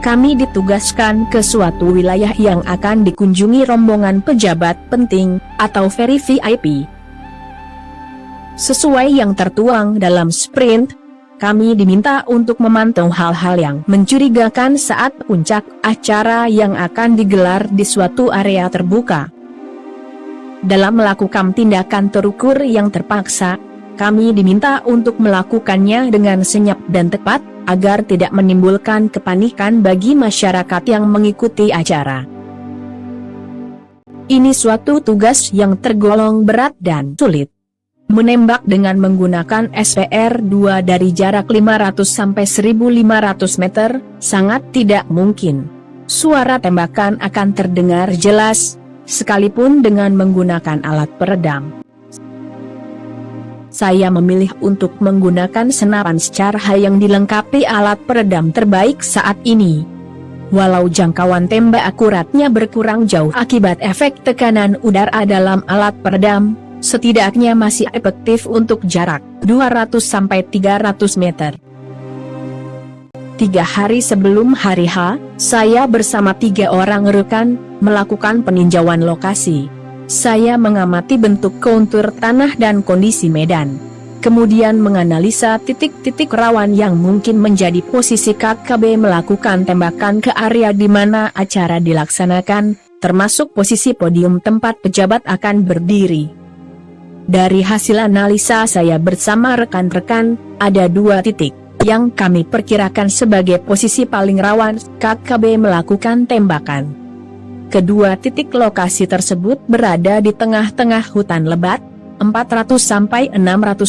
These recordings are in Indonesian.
kami ditugaskan ke suatu wilayah yang akan dikunjungi rombongan pejabat penting atau very VIP. Sesuai yang tertuang dalam sprint, kami diminta untuk memantau hal-hal yang mencurigakan saat puncak acara yang akan digelar di suatu area terbuka. Dalam melakukan tindakan terukur yang terpaksa, kami diminta untuk melakukannya dengan senyap dan tepat, agar tidak menimbulkan kepanikan bagi masyarakat yang mengikuti acara. Ini suatu tugas yang tergolong berat dan sulit. Menembak dengan menggunakan SPR-2 dari jarak 500 sampai 1.500 meter, sangat tidak mungkin. Suara tembakan akan terdengar jelas, sekalipun dengan menggunakan alat peredam. Saya memilih untuk menggunakan senapan SCAR-H yang dilengkapi alat peredam terbaik saat ini. Walau jangkauan tembak akuratnya berkurang jauh akibat efek tekanan udara dalam alat peredam, setidaknya masih efektif untuk jarak 200-300 meter. 3 hari sebelum hari H, saya bersama 3 orang rekan melakukan peninjauan lokasi. Saya mengamati bentuk kontur tanah dan kondisi medan. Kemudian menganalisa titik-titik rawan yang mungkin menjadi posisi KKB melakukan tembakan ke area di mana acara dilaksanakan, termasuk posisi podium tempat pejabat akan berdiri. Dari hasil analisa saya bersama rekan-rekan, ada 2 titik yang kami perkirakan sebagai posisi paling rawan KKB melakukan tembakan. Kedua titik lokasi tersebut berada di tengah-tengah hutan lebat, 400-600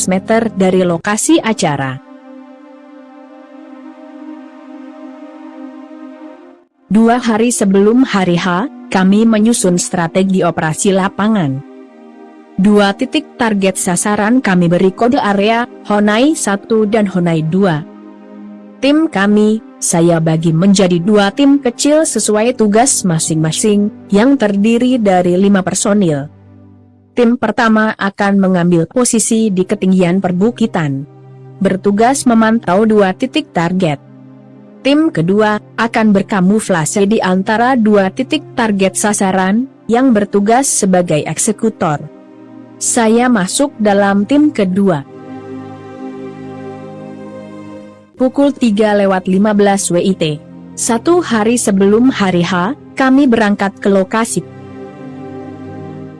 meter dari lokasi acara. 2 hari sebelum hari H, kami menyusun strategi operasi lapangan. 2 titik target sasaran kami beri kode area, Honai 1 dan Honai 2. Tim kami, saya bagi menjadi 2 tim kecil sesuai tugas masing-masing, yang terdiri dari 5 personil. Tim pertama akan mengambil posisi di ketinggian perbukitan, bertugas memantau 2 titik target. Tim kedua akan berkamuflase di antara 2 titik target sasaran, yang bertugas sebagai eksekutor. Saya masuk dalam tim kedua. Pukul 3:15 WIT. 1 hari sebelum hari H, kami berangkat ke lokasi.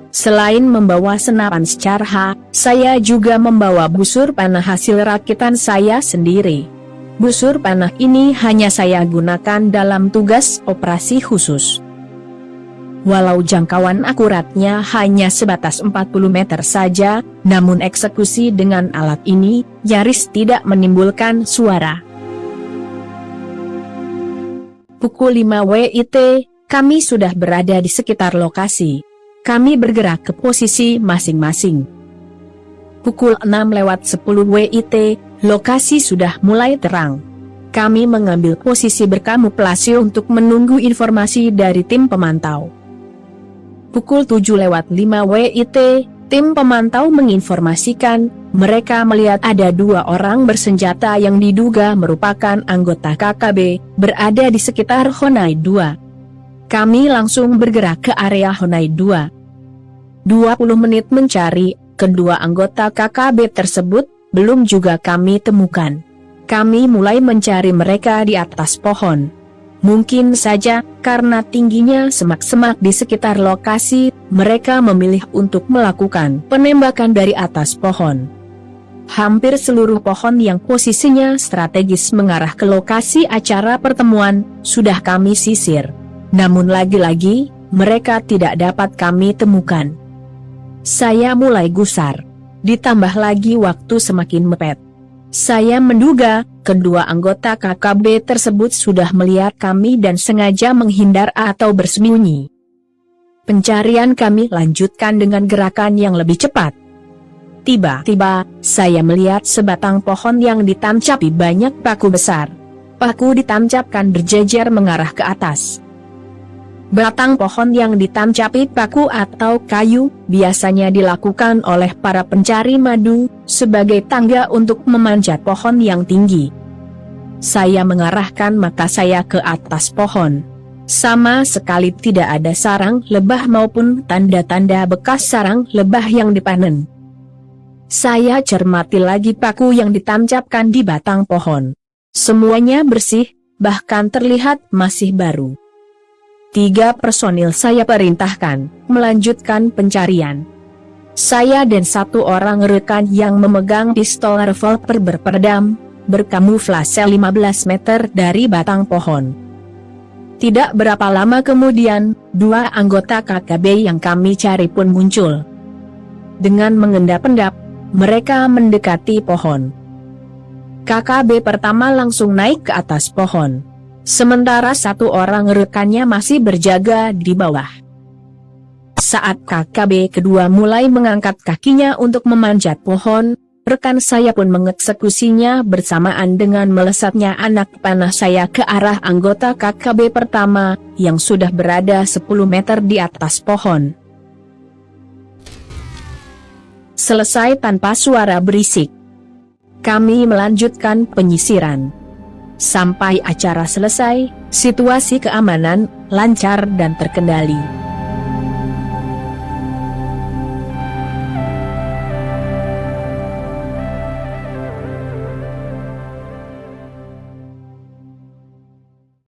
Selain membawa senapan SCAR-H, saya juga membawa busur panah hasil rakitan saya sendiri. Busur panah ini hanya saya gunakan dalam tugas operasi khusus. Walau jangkauan akuratnya hanya sebatas 40 meter saja, namun eksekusi dengan alat ini nyaris tidak menimbulkan suara. Pukul 5 WIT, kami sudah berada di sekitar lokasi. Kami bergerak ke posisi masing-masing. Pukul 6:10 WIT, lokasi sudah mulai terang. Kami mengambil posisi berkamuflase untuk menunggu informasi dari tim pemantau. Pukul 7:05 WIT, tim pemantau menginformasikan, mereka melihat ada 2 orang bersenjata yang diduga merupakan anggota KKB, berada di sekitar Honai 2. Kami langsung bergerak ke area Honai 2. 20 menit mencari, kedua anggota KKB tersebut, belum juga kami temukan. Kami mulai mencari mereka di atas pohon. Mungkin saja, karena tingginya semak-semak di sekitar lokasi, mereka memilih untuk melakukan penembakan dari atas pohon. Hampir seluruh pohon yang posisinya strategis mengarah ke lokasi acara pertemuan, sudah kami sisir. Namun lagi-lagi, mereka tidak dapat kami temukan. Saya mulai gusar. Ditambah lagi waktu semakin mepet. Saya menduga, kedua anggota KKB tersebut sudah melihat kami dan sengaja menghindar atau bersembunyi. Pencarian kami lanjutkan dengan gerakan yang lebih cepat. Tiba-tiba, saya melihat sebatang pohon yang ditancapi banyak paku besar. Paku ditancapkan berjejer mengarah ke atas. Batang pohon yang ditancapi paku atau kayu, biasanya dilakukan oleh para pencari madu, sebagai tangga untuk memanjat pohon yang tinggi. Saya mengarahkan mata saya ke atas pohon. Sama sekali tidak ada sarang lebah maupun tanda-tanda bekas sarang lebah yang dipanen. Saya cermati lagi paku yang ditancapkan di batang pohon. Semuanya bersih, bahkan terlihat masih baru. 3 personil saya perintahkan melanjutkan pencarian. Saya dan 1 orang rekan yang memegang pistol revolver berperedam, berkamuflase 15 meter dari batang pohon. Tidak berapa lama kemudian, 2 anggota KKB yang kami cari pun muncul. Dengan mengendap-endap, mereka mendekati pohon. KKB pertama langsung naik ke atas pohon. Sementara 1 orang rekannya masih berjaga di bawah. Saat KKB kedua mulai mengangkat kakinya untuk memanjat pohon, rekan saya pun mengeksekusinya bersamaan dengan melesatnya anak panah saya ke arah anggota KKB pertama yang sudah berada 10 meter di atas pohon. Selesai tanpa suara berisik. Kami melanjutkan penyisiran. Sampai acara selesai, situasi keamanan lancar dan terkendali.